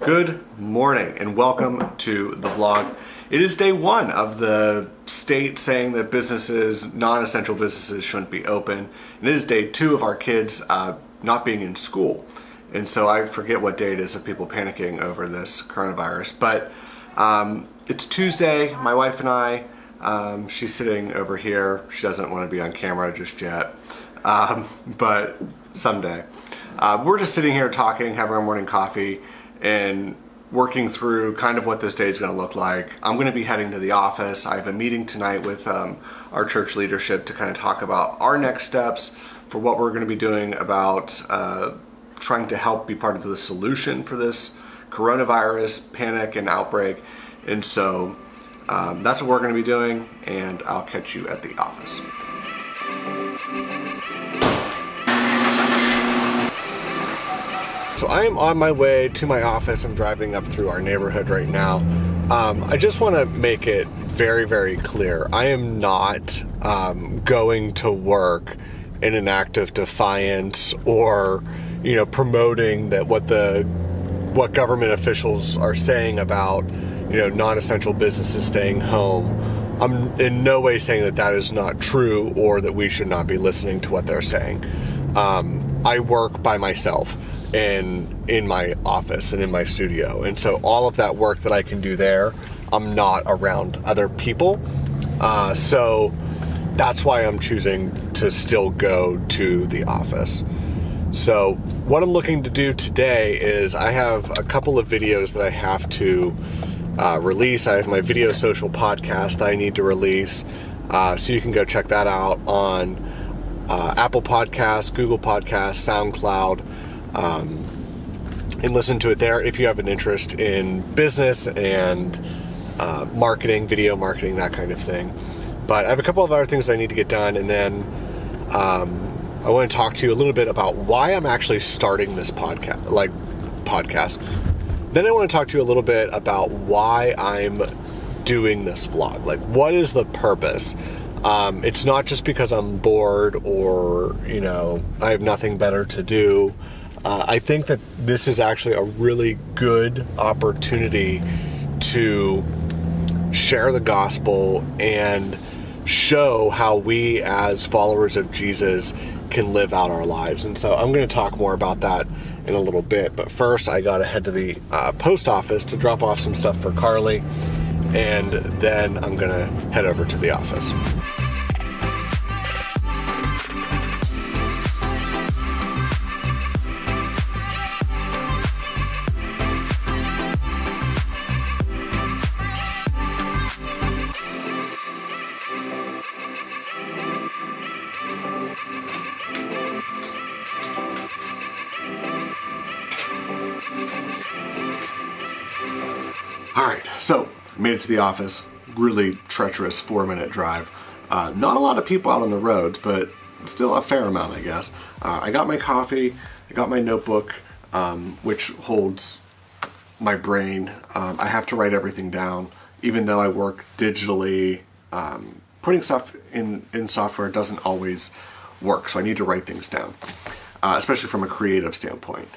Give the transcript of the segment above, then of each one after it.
Good morning and welcome to the vlog. It is day one of the state saying that businesses, non-essential businesses, shouldn't be open. And it is day two of our kids not being in school. And so I forget what day it is of people panicking over this coronavirus. But it's Tuesday, my wife and I, she's sitting over here. She doesn't want to be on camera just yet, but someday. We're just sitting here talking, having our morning coffee, and working through kind of what this day is going to look like. I'm going to be heading to the office. I have a meeting tonight with our church leadership to kind of talk about our next steps for what we're going to be doing about trying to help be part of the solution for this coronavirus panic and outbreak. And so that's what we're going to be doing, and I'll catch you at the office. So I am on my way to my office. I'm driving up through our neighborhood right now. I just want to make it very, very clear. I am not going to work in an act of defiance or, promoting that what government officials are saying about, non-essential businesses staying home. I'm in no way saying that is not true or that we should not be listening to what they're saying. I work by myself and in my office and in my studio. And so all of that work that I can do there, I'm not around other people. So that's why I'm choosing to still go to the office. So what I'm looking to do today is I have a couple of videos that I have to release. I have my video social podcast that I need to release. So you can go check that out on Apple Podcasts, Google Podcasts, SoundCloud, and listen to it there if you have an interest in business and marketing, video marketing, that kind of thing. But I have a couple of other things I need to get done, and then I want to talk to you a little bit about why I'm actually starting this podcast. Then I want to talk to you a little bit about why I'm doing this vlog. Like, what is the purpose? It's not just because I'm bored or, I have nothing better to do. I think that this is actually a really good opportunity to share the gospel and show how we as followers of Jesus can live out our lives. And so I'm going to talk more about that in a little bit. But first, I got to head to the post office to drop off some stuff for Carly. And then I'm going to head over to the office. All right, so made it to the office. Really treacherous 4-minute drive. Not a lot of people out on the roads, but still a fair amount, I guess. I got my coffee. I got my notebook, which holds my brain. I have to write everything down, even though I work digitally. Putting stuff in software doesn't always work, so I need to write things down, especially from a creative standpoint.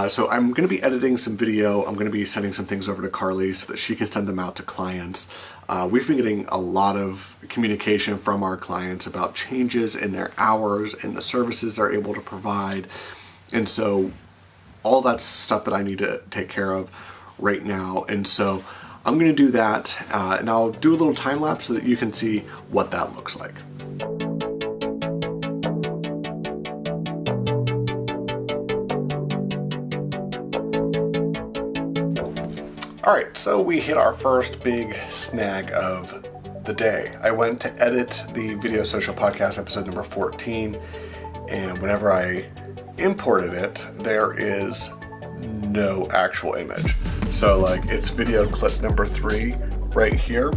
So I'm going to be editing some video. I'm going to be sending some things over to Carly so that she can send them out to clients. We've been getting a lot of communication from our clients about changes in their hours and the services they're able to provide. And so all that's stuff that I need to take care of right now. And so I'm going to do that, and I'll do a little time lapse so that you can see what that looks like. All right, so we hit our first big snag of the day. I went to edit the Video Social Podcast episode number 14, and whenever I imported it, there is no actual image. So it's video clip number 3 right here,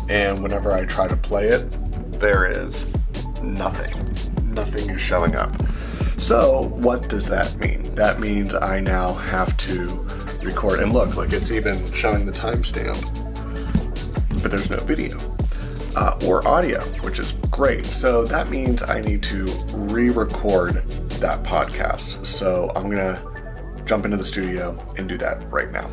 and whenever I try to play it, there is nothing. Nothing is showing up. So what does that mean? That means I now have to record, and look, it's even showing the timestamp, but there's no video or audio, which is great. So that means I need to re-record that podcast. So I'm gonna jump into the studio and do that right now.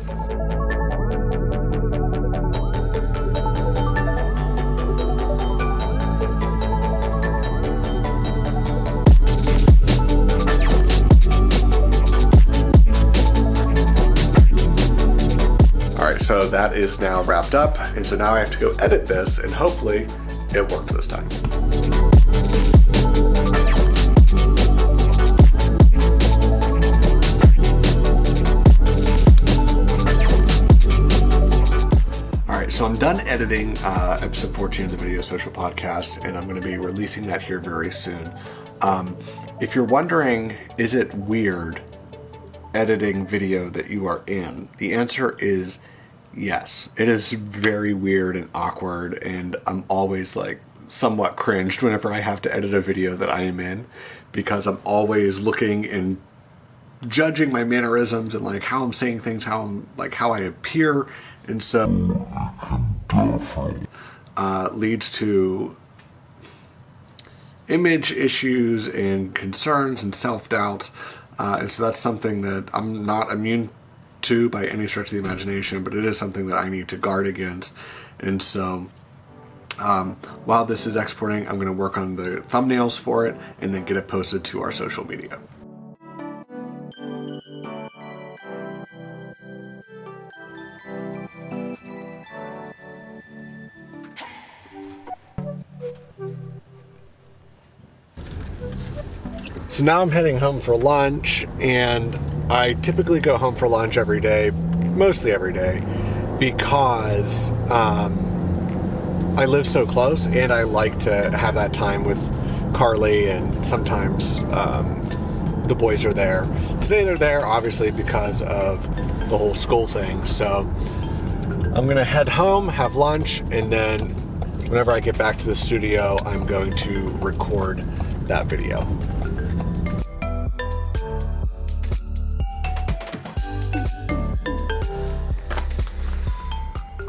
Alright, so that is now wrapped up, and so now I have to go edit this, and hopefully it worked this time. Alright, so I'm done editing episode 14 of the Video Social Podcast, and I'm going to be releasing that here very soon. If you're wondering, is it weird editing video that you are in? The answer is yes. It is very weird and awkward, and I'm always like somewhat cringed whenever I have to edit a video that I am in, because I'm always looking and judging my mannerisms and like how I'm saying things, how I appear, and so leads to image issues and concerns and self-doubts. And so that's something that I'm not immune to by any stretch of the imagination, but it is something that I need to guard against. And so while this is exporting, I'm going to work on the thumbnails for it and then get it posted to our social media. So now I'm heading home for lunch, and I typically go home for lunch every day, mostly every day, because I live so close, and I like to have that time with Carly, and sometimes the boys are there. Today they're there, obviously, because of the whole school thing, so I'm going to head home, have lunch, and then whenever I get back to the studio, I'm going to record that video.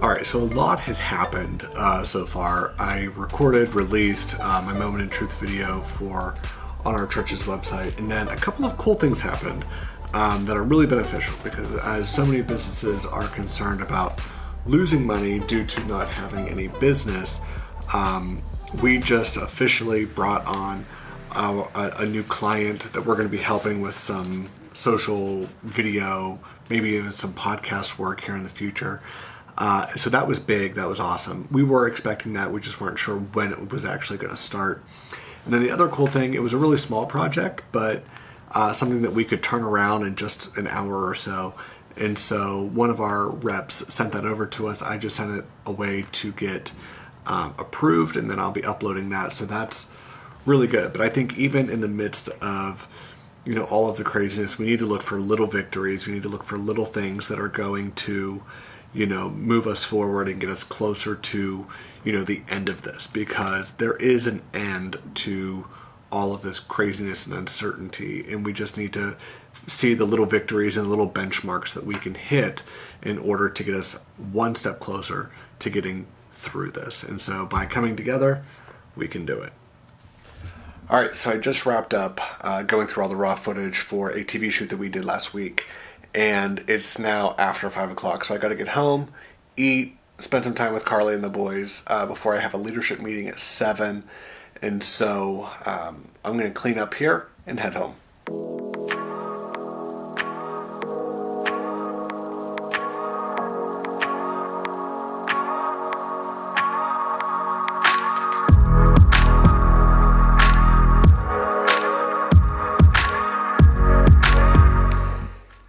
Alright, so a lot has happened so far. I recorded, released my Moment in Truth video on our church's website, and then a couple of cool things happened that are really beneficial, because as so many businesses are concerned about losing money due to not having any business, we just officially brought on a new client that we're going to be helping with some social video, maybe even some podcast work here in the future. So that was big. That was awesome. We were expecting that. We just weren't sure when it was actually going to start. And then the other cool thing, it was a really small project, but something that we could turn around in just an hour or so. And so one of our reps sent that over to us. I just sent it away to get approved, and then I'll be uploading that. So that's really good. But I think even in the midst of, all of the craziness, we need to look for little victories. We need to look for little things that are going to move us forward and get us closer to, the end of this, because there is an end to all of this craziness and uncertainty, and we just need to see the little victories and little benchmarks that we can hit in order to get us one step closer to getting through this. And so by coming together, we can do it. All right, so I just wrapped up going through all the raw footage for a TV shoot that we did last week. And it's now after 5 o'clock, so I got to get home, eat, spend some time with Carly and the boys before I have a leadership meeting at 7. And so I'm going to clean up here and head home.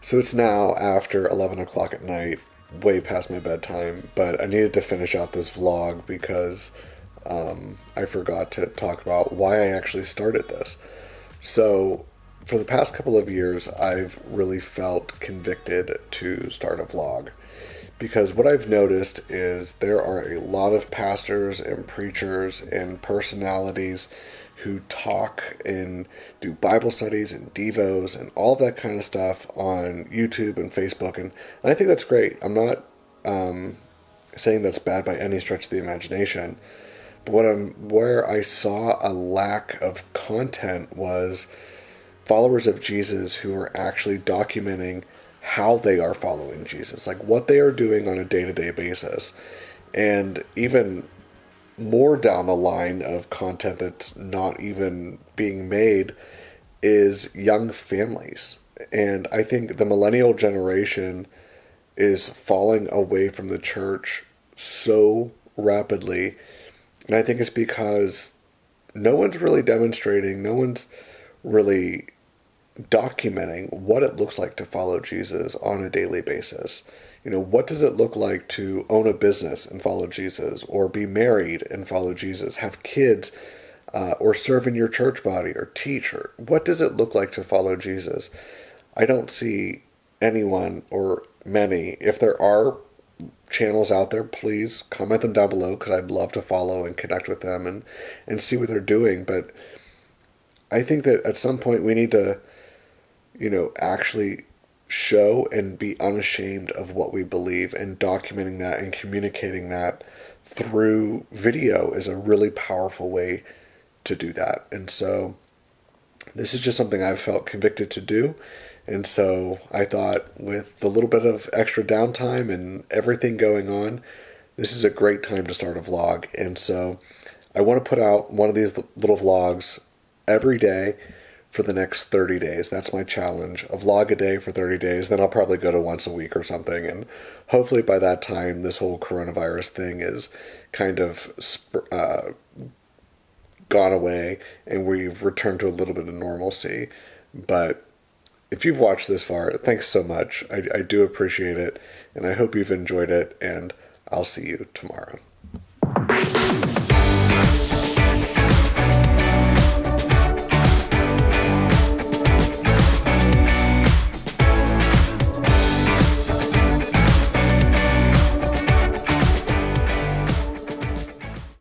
So it's now after 11 o'clock at night, way past my bedtime, but I needed to finish out this vlog because I forgot to talk about why I actually started this. So for the past couple of years, I've really felt convicted to start a vlog, because what I've noticed is there are a lot of pastors and preachers and personalities who talk and do Bible studies and devos and all that kind of stuff on YouTube and Facebook, and I think that's great. I'm not saying that's bad by any stretch of the imagination, but where I saw a lack of content was followers of Jesus who are actually documenting how they are following Jesus, like what they are doing on a day-to-day basis. And even more down the line of content that's not even being made is young families. And I think the millennial generation is falling away from the church so rapidly. And I think it's because no one's really demonstrating, no one's really documenting what it looks like to follow Jesus on a daily basis. What does it look like to own a business and follow Jesus, or be married and follow Jesus, have kids, or serve in your church body, or teach, or what does it look like to follow Jesus? I don't see anyone or many. If there are channels out there, please comment them down below, because I'd love to follow and connect with them and see what they're doing. But I think that at some point we need to, actually show and be unashamed of what we believe, and documenting that and communicating that through video is a really powerful way to do that. And so this is just something I've felt convicted to do. And so I thought, with the little bit of extra downtime and everything going on, this is a great time to start a vlog. And so I want to put out one of these little vlogs every day for the next 30 days. That's my challenge. A vlog a day for 30 days. Then I'll probably go to once a week or something. And hopefully by that time, this whole coronavirus thing is kind of gone away and we've returned to a little bit of normalcy. But if you've watched this far, thanks so much. I do appreciate it, and I hope you've enjoyed it, and I'll see you tomorrow.